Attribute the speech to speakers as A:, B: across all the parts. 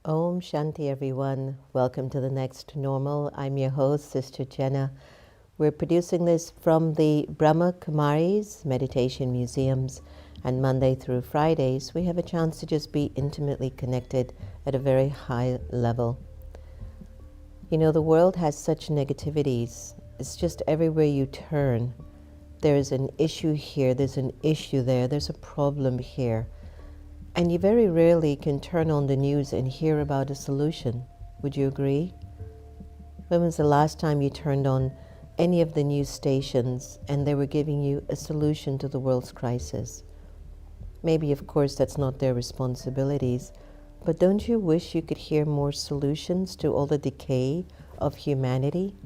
A: Om Shanti, everyone. Welcome to the next normal. I'm your host, Sister Jenna. We're producing this from the Brahma Kumaris Meditation Museums, and Monday through Fridays, we have a chance to just be intimately connected at a very high level. You know, the world has such negativities. It's just everywhere you turn. There's an issue here, there's an issue there, there's a problem here. And you very rarely can turn on the news and hear about a solution. Would you agree? When was the last time you turned on any of the news stations and they were giving you a solution to the world's crisis? Maybe, of course, that's not their responsibilities, but don't you wish you could hear more solutions to all the decay of humanity?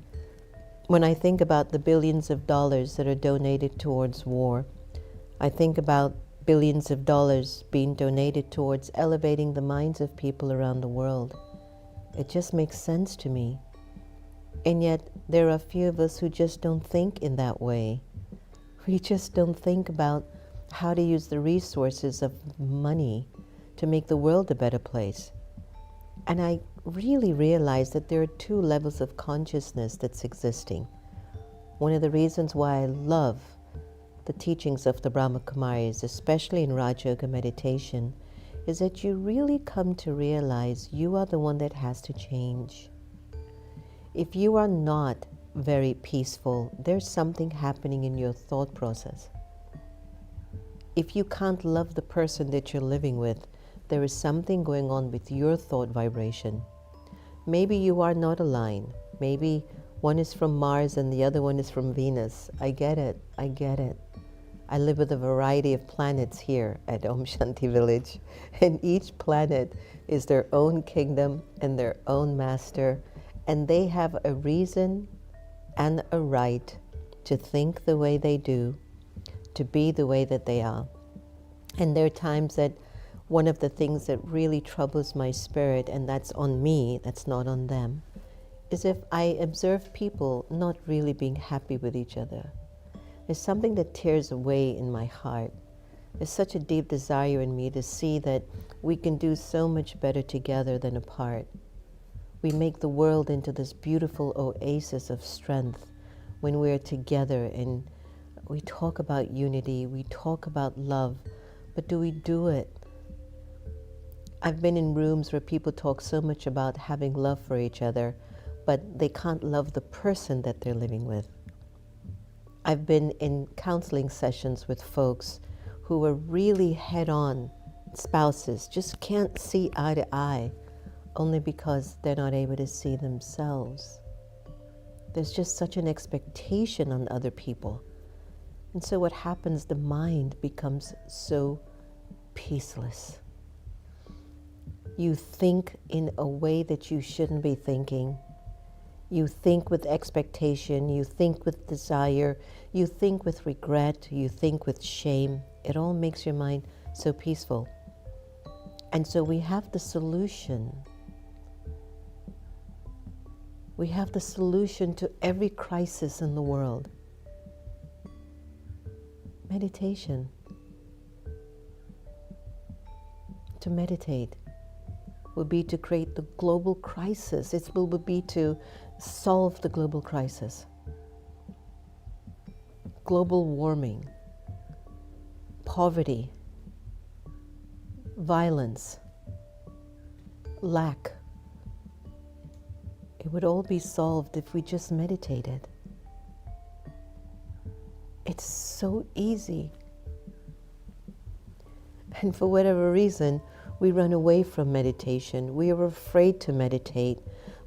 A: When I think about the billions of dollars that are donated towards war, I think about billions of dollars being donated towards elevating the minds of people around the world. It just makes sense to me. And yet, there are a few of us who just don't think in that way. We just don't think about how to use the resources of money to make the world a better place. And I really realize that there are two levels of consciousness that's existing. One of the reasons why I love the teachings of the Brahma Kumaris, especially in Raja Yoga meditation, is that you really come to realize you are the one that has to change. If you are not very peaceful, there's something happening in your thought process. If you can't love the person that you're living with, there is something going on with your thought vibration. Maybe you are not aligned. Maybe one is from Mars and the other one is from Venus. I get it. I get it. I live with a variety of planets here at Om Shanti Village, and each planet is their own kingdom and their own master, and they have a reason and a right to think the way they do, to be the way that they are. And there are times that one of the things that really troubles my spirit, and that's on me, that's not on them, is if I observe people not really being happy with each other. There's something that tears away in my heart. There's such a deep desire in me to see that we can do so much better together than apart. We make the world into this beautiful oasis of strength when we're together and we talk about unity, we talk about love, but do we do it? I've been in rooms where people talk so much about having love for each other, but they can't love the person that they're living with. I've been in counseling sessions with folks who are really head-on spouses, just can't see eye to eye, only because they're not able to see themselves. There's just such an expectation on other people. And so what happens, the mind becomes so peaceless. You think in a way that you shouldn't be thinking. You think with expectation, you think with desire, you think with regret, you think with shame. It all makes your mind so peaceful. And so we have the solution. We have the solution to every crisis in the world. Meditation. To meditate would be to create the global crisis. It will be to solve the global crisis. Global warming, poverty, violence, lack. It would all be solved if we just meditated. It's so easy. And for whatever reason, we run away from meditation. We are afraid to meditate.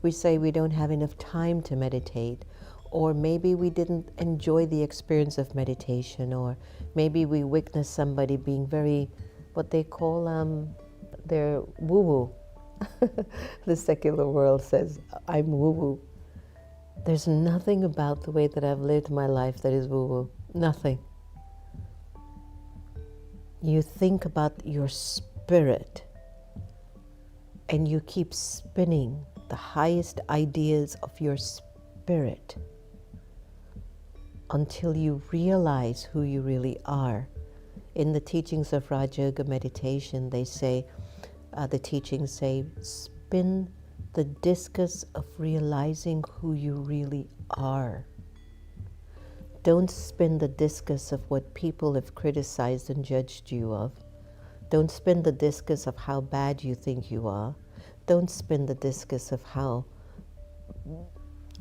A: We say we don't have enough time to meditate, or maybe we didn't enjoy the experience of meditation, or maybe we witnessed somebody being very, what they call, they're woo-woo. The secular world says, I'm woo-woo. There's nothing about the way that I've lived my life that is woo-woo. Nothing. You think about your spirit, and you keep spinning the highest ideas of your spirit until you realize who you really are. In the teachings of Raja Yoga meditation, they say, the teachings say, spin spin the discus of realizing who you really are. Don't spin the discus of what people have criticized and judged you of. Don't spin the discus of how bad you think you are. Don't spin the discus of how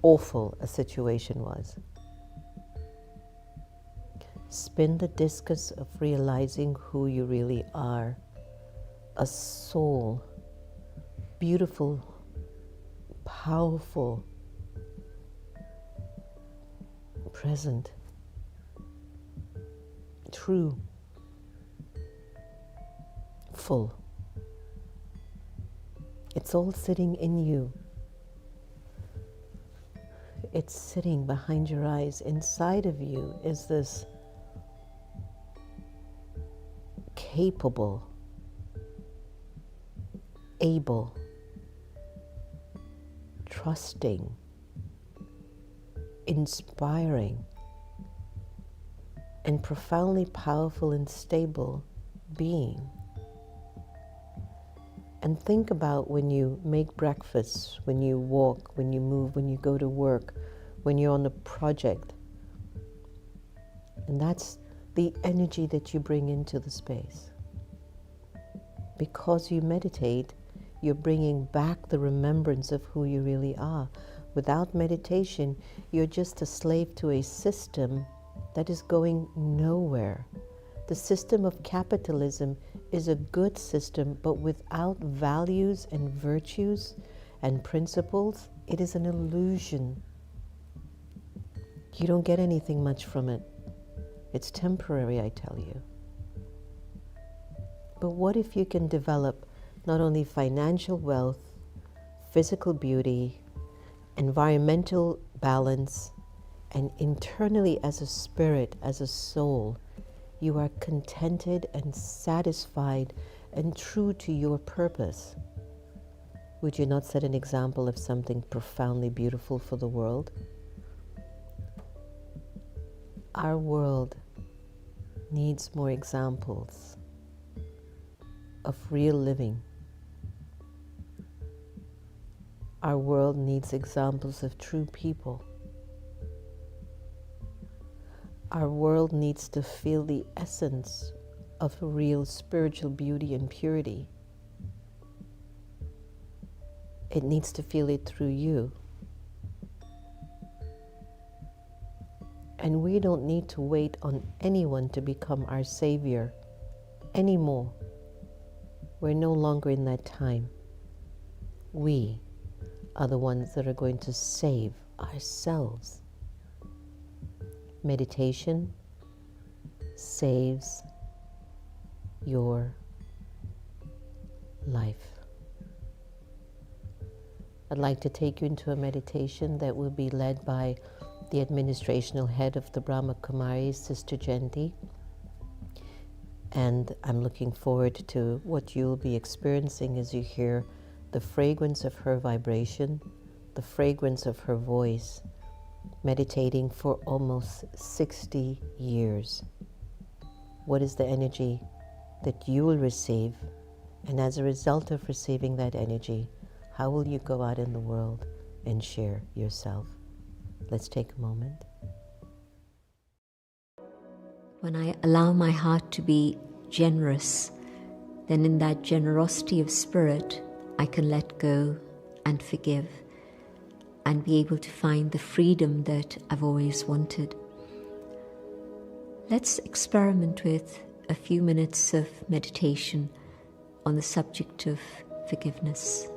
A: awful a situation was. Spin the discus of realizing who you really are. A soul, beautiful, powerful, present, true, full. It's all sitting in you. It's sitting behind your eyes. Inside of you is this capable, able, trusting, inspiring, and profoundly powerful and stable being. And think about when you make breakfast, when you walk, when you move, when you go to work, when you're on a project. And that's the energy that you bring into the space. Because you meditate, you're bringing back the remembrance of who you really are. Without meditation, you're just a slave to a system that is going nowhere. The system of capitalism is a good system, but without values and virtues and principles, it is an illusion. You don't get anything much from it. It's temporary, I tell you. But what if you can develop not only financial wealth, physical beauty, environmental balance, and internally as a spirit, as a soul, you are contented and satisfied and true to your purpose? Would you not set an example of something profoundly beautiful for the world? Our world needs more examples of real living. Our world needs examples of true people. Our world needs to feel the essence of real spiritual beauty and purity. It needs to feel it through you. And we don't need to wait on anyone to become our savior anymore. We're no longer in that time. We are the ones that are going to save ourselves. Meditation saves your life. I'd like to take you into a meditation that will be led by the administrational head of the Brahma Kumaris, Sister Jenna. And I'm looking forward to what you'll be experiencing as you hear the fragrance of her vibration, the fragrance of her voice, meditating for almost 60 years. What is the energy that you will receive? And as a result of receiving that energy, how will you go out in the world and share yourself? Let's take a moment.
B: When I allow my heart to be generous, then in that generosity of spirit, I can let go and forgive and be able to find the freedom that I've always wanted. Let's experiment with a few minutes of meditation on the subject of forgiveness.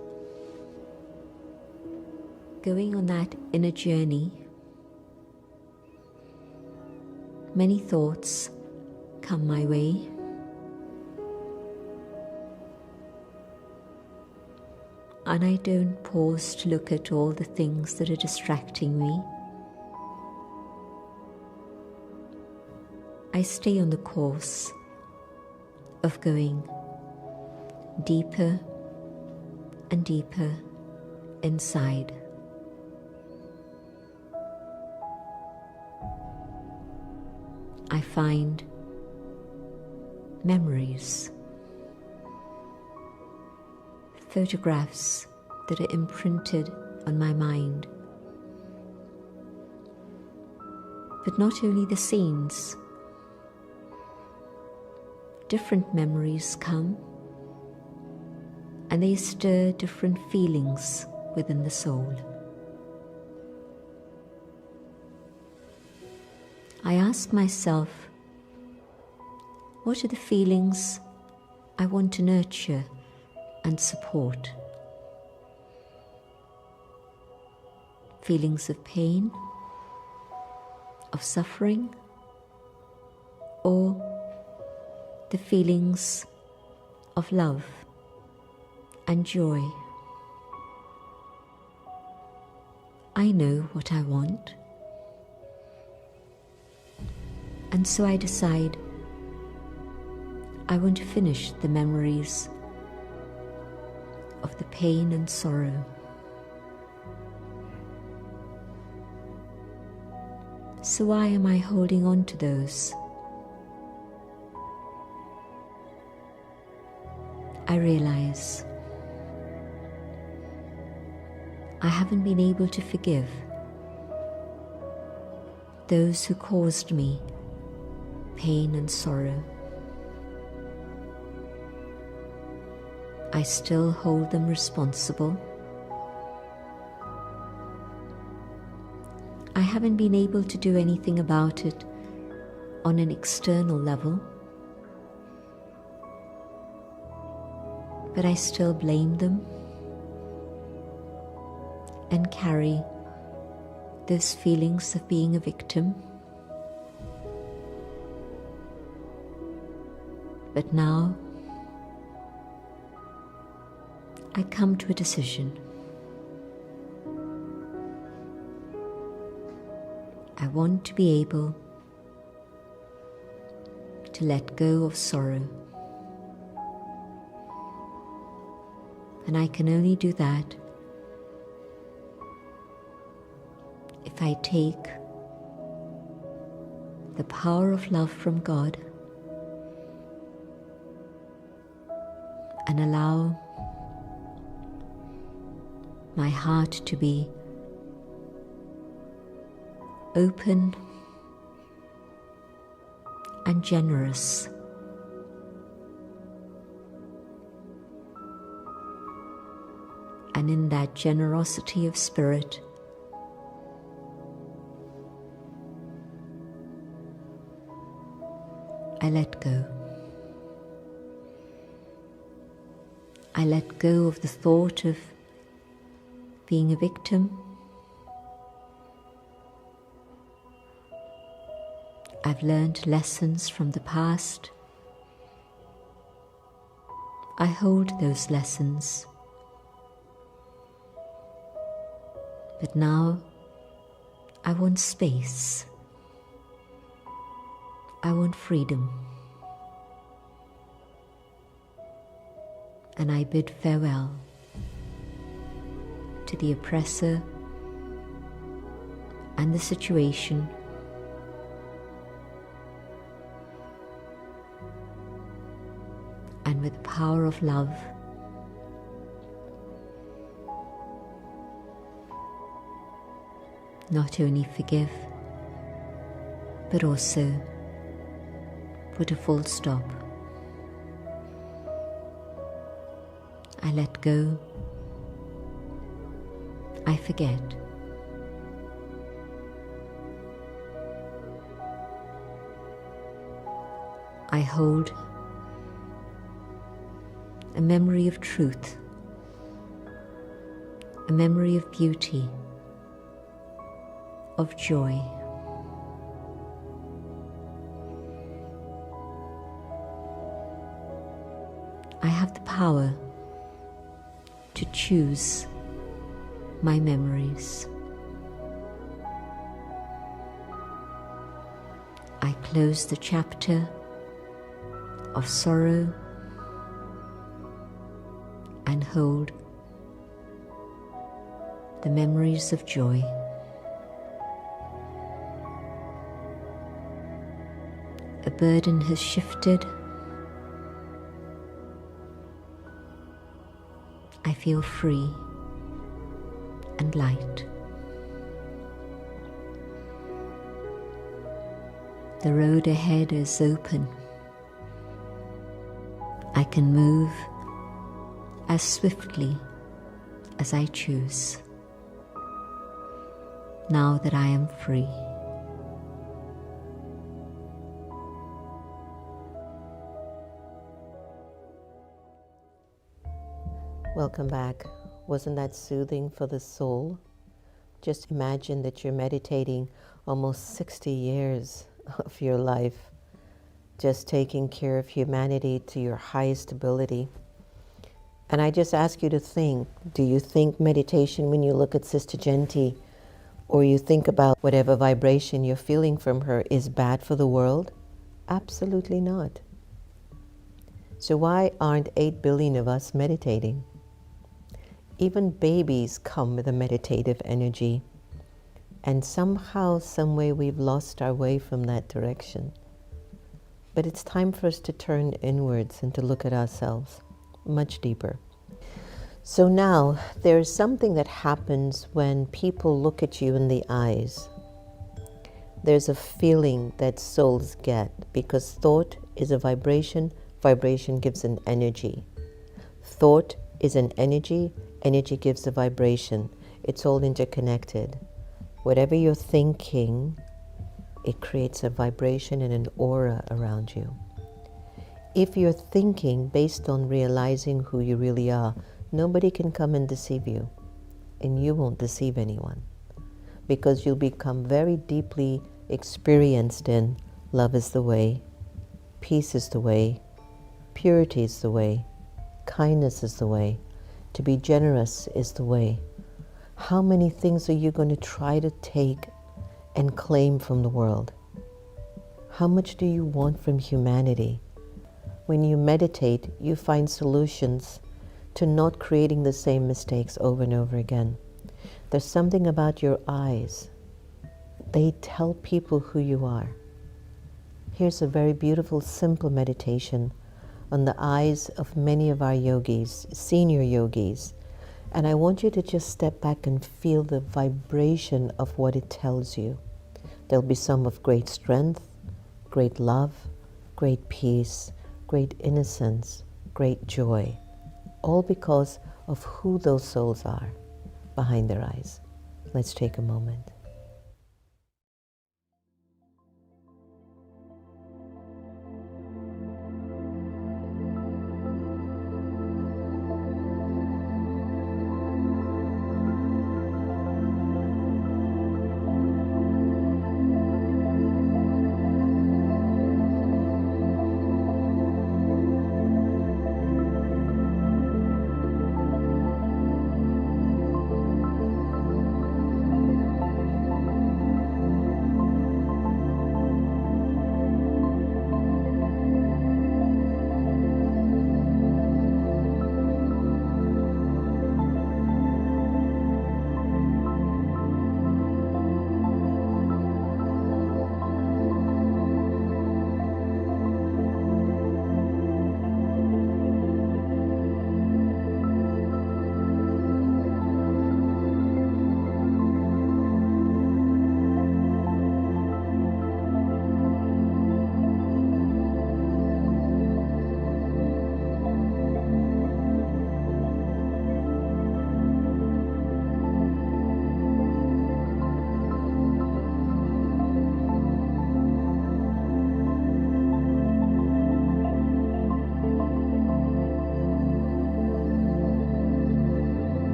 B: Going on that inner journey, many thoughts come my way. And I don't pause to look at all the things that are distracting me. I stay on the course of going deeper and deeper inside. I find memories, photographs that are imprinted on my mind. But not only the scenes, different memories come and they stir different feelings within the soul. I ask myself, what are the feelings I want to nurture and support? Feelings of pain, of suffering, or the feelings of love and joy? I know what I want, and so I decide I want to finish the memories of the pain and sorrow. So why am I holding on to those? I realize I haven't been able to forgive those who caused me pain and sorrow. I still hold them responsible. I haven't been able to do anything about it on an external level, but I still blame them and carry those feelings of being a victim. But now I come to a decision. I want to be able to let go of sorrow. And I can only do that if I take the power of love from God and allow my heart to be open and generous. And in that generosity of spirit, I let go. I let go of the thought of being a victim. I've learned lessons from the past. I hold those lessons. But now I want space. I want freedom. And I bid farewell to the oppressor and the situation. And with the power of love, not only forgive, but also put a full stop. I let go. I forget. I hold a memory of truth, a memory of beauty, of joy. I have the power to choose my memories. I close the chapter of sorrow and hold the memories of joy. A burden has shifted. I feel free. light. The road ahead is open. I can move as swiftly as I choose, now that I am free.
A: Welcome back. Wasn't that soothing for the soul? Just imagine that you're meditating almost 60 years of your life, just taking care of humanity to your highest ability. And I just ask you to think, do you think meditation when you look at Sister Jenna, or you think about whatever vibration you're feeling from her, is bad for the world? Absolutely not. So why aren't 8 billion of us meditating? Even babies come with a meditative energy, and somehow, some way, we've lost our way from that direction. But it's time for us to turn inwards and to look at ourselves much deeper. So now, there's something that happens when people look at you in the eyes. There's a feeling that souls get, because thought is a vibration, vibration gives an energy. Thought is an energy, energy gives a vibration. It's all interconnected. Whatever you're thinking, it creates a vibration and an aura around you. If you're thinking based on realizing who you really are, nobody can come and deceive you, and you won't deceive anyone, because you'll become very deeply experienced in love is the way, peace is the way, purity is the way, kindness is the way, to be generous is the way. How many things are you going to try to take and claim from the world? How much do you want from humanity? When you meditate, you find solutions to not creating the same mistakes over and over again. There's something about your eyes. They tell people who you are. Here's a very beautiful, simple meditation on the eyes of many of our yogis, senior yogis. And I want you to just step back and feel the vibration of what it tells you. There'll be some of great strength, great love, great peace, great innocence, great joy, all because of who those souls are behind their eyes. Let's take a moment.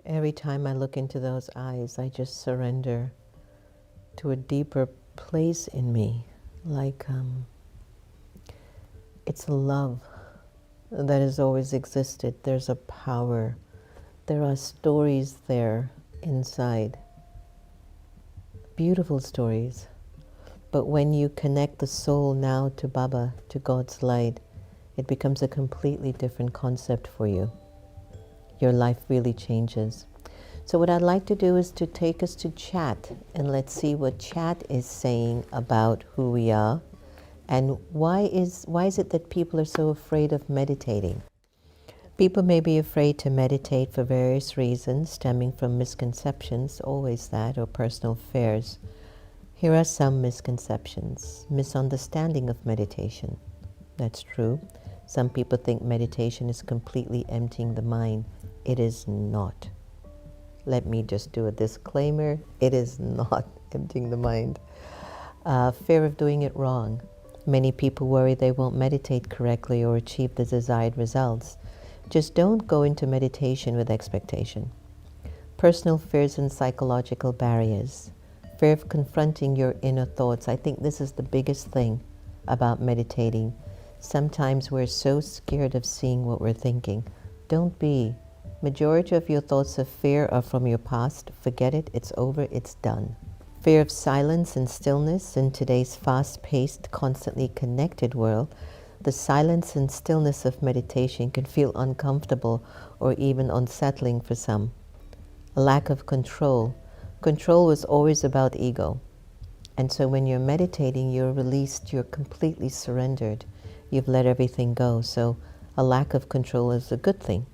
A: Every time I look into those eyes, I just surrender to a deeper place in me, like it's a love that has always existed. There's a power. There are stories there inside. Beautiful stories. But when you connect the soul now to Baba, to God's light, it becomes a completely different concept for you. Your life really changes. So what I'd like to do is to take us to chat, and let's see what chat is saying about who we are, and why is it that people are so afraid of meditating? People may be afraid to meditate for various reasons, stemming from misconceptions, always that, or personal fears. Here are some misconceptions. Misunderstanding of meditation. That's true. Some people think meditation is completely emptying the mind. It is not. Let me just do a disclaimer. It is not emptying the mind. Fear of doing it wrong. Many people worry they won't meditate correctly or achieve the desired results. Just don't go into meditation with expectation. Personal fears and psychological barriers. Fear of confronting your inner thoughts. I think this is the biggest thing about meditating. Sometimes we're so scared of seeing what we're thinking. Don't be. Majority of your thoughts of fear are from your past. Forget it. It's over. It's done. Fear of silence and stillness. In today's fast-paced, constantly connected world, the silence and stillness of meditation can feel uncomfortable or even unsettling for some. A lack of control. Control was always about ego. And so when you're meditating, you're released, you're completely surrendered. You've let everything go. So a lack of control is a good thing.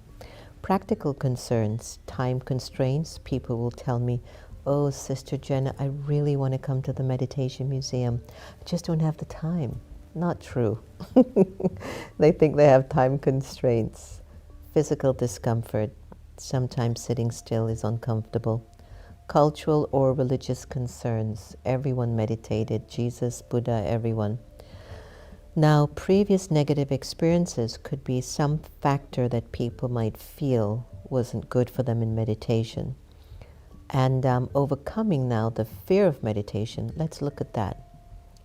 A: Practical concerns, time constraints. People will tell me, oh, Sister Jenna, I really want to come to the Meditation Museum. I just don't have the time. Not true. They think they have time constraints. Physical discomfort. Sometimes sitting still is uncomfortable. Cultural or religious concerns. Everyone meditated. Jesus, Buddha, everyone. Now, previous negative experiences could be some factor that people might feel wasn't good for them in meditation. And overcoming now the fear of meditation, let's look at that.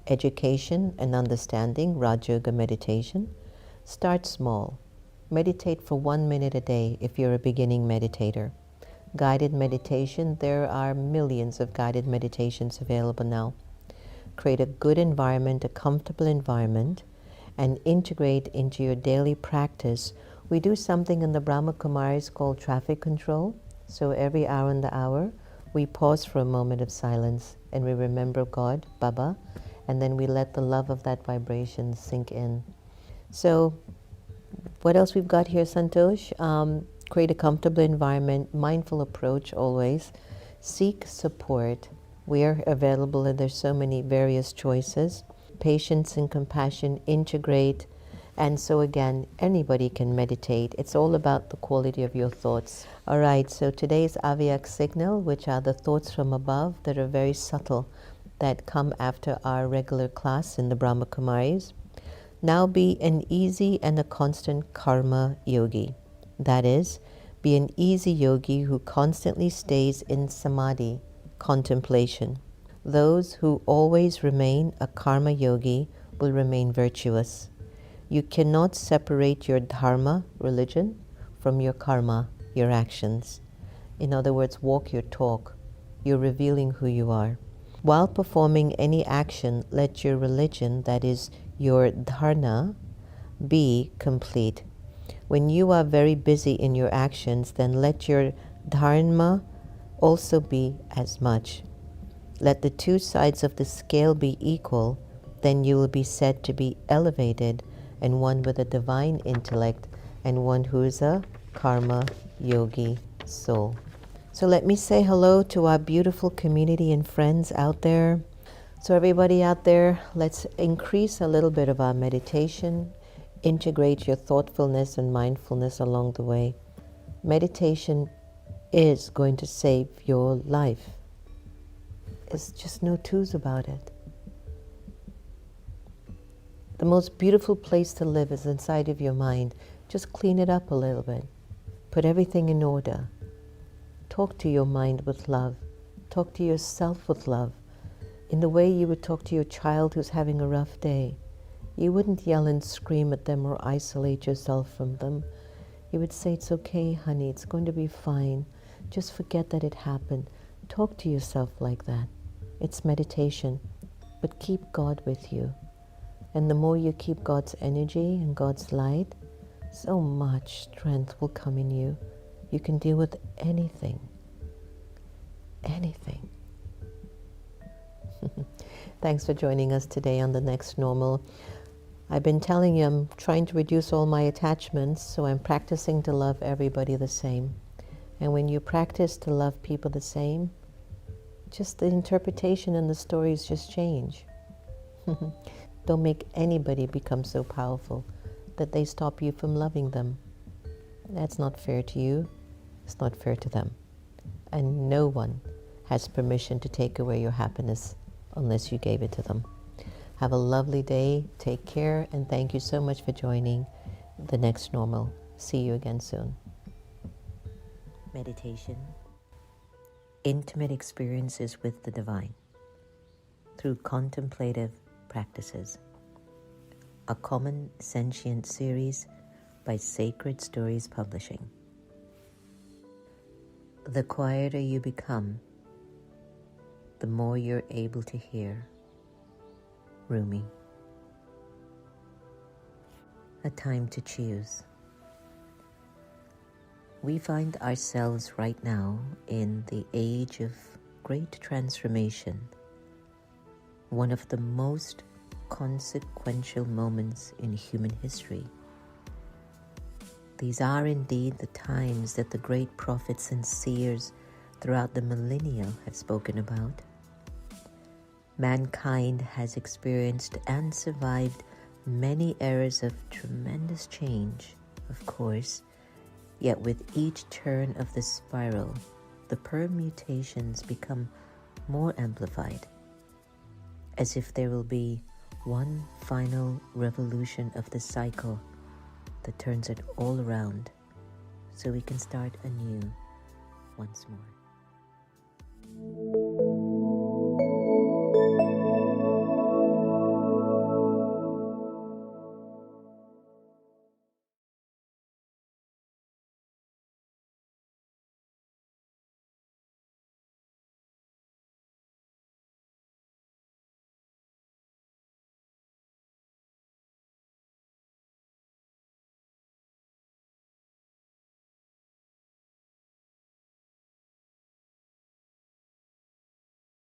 A: Education and understanding, Raja Yoga meditation. Start small. Meditate for 1 minute a day if you're a beginning meditator. Guided meditation, there are millions of guided meditations available now. Create a good environment, a comfortable environment, and integrate into your daily practice. We do something in the Brahma Kumaris called traffic control. So every hour in the hour, we pause for a moment of silence and we remember God, Baba, and then we let the love of that vibration sink in. So what else we've got here, Santosh? Create a comfortable environment, mindful approach always. Seek support. We are available and there's so many various choices. Patience and compassion, integrate. And so again, anybody can meditate. It's all about the quality of your thoughts. All right, so today's Avyak signal, which are the thoughts from above that are very subtle, that come after our regular class in the Brahma Kumaris. Now be an easy and a constant karma yogi. That is, be an easy yogi who constantly stays in samadhi, contemplation. Those who always remain a karma yogi will remain virtuous. You cannot separate your dharma, religion, from your karma, your actions. In other words, walk your talk. You're revealing who you are. While performing any action, let your religion, that is your dharna, be complete. When you are very busy in your actions, then let your dharma also be as much. Let the two sides of the scale be equal, then you will be said to be elevated and one with a divine intellect and one who is a karma yogi soul. So let me say hello to our beautiful community and friends out there. So everybody out there, let's increase a little bit of our meditation. Integrate your thoughtfulness and mindfulness along the way. Meditation is going to save your life. There's just no twos about it. The most beautiful place to live is inside of your mind. Just clean it up a little bit. Put everything in order. Talk to your mind with love. Talk to yourself with love. in the way you would talk to your child who's having a rough day. You wouldn't yell and scream at them or isolate yourself from them. You would say, it's okay, honey, it's going to be fine. Just forget that it happened. Talk to yourself like that. It's meditation, but keep God with you. And the more you keep God's energy and God's light, so much strength will come in you. You can deal with anything. Anything. Thanks for joining us today on The Next Normal. I've been telling you I'm trying to reduce all my attachments, so I'm practicing to love everybody the same. And when you practice to love people the same, just the interpretation and the stories just change. Don't make anybody become so powerful that they stop you from loving them. That's not fair to you. It's not fair to them. And no one has permission to take away your happiness unless you gave it to them. Have a lovely day. Take care. And thank you so much for joining The Next Normal. See you again soon. Meditation. Intimate experiences with the divine through contemplative practices. A common sentient series by Sacred Stories Publishing. The quieter you become, the more you're able to hear. Rumi. A time to choose. We find ourselves right now in the age of great transformation, one of the most consequential moments in human history. These are indeed the times that the great prophets and seers throughout the millennia have spoken about. Mankind has experienced and survived many eras of tremendous change, of course, yet with each turn of the spiral, the permutations become more amplified, as if there will be one final revolution of the cycle that turns it all around, so we can start anew once more.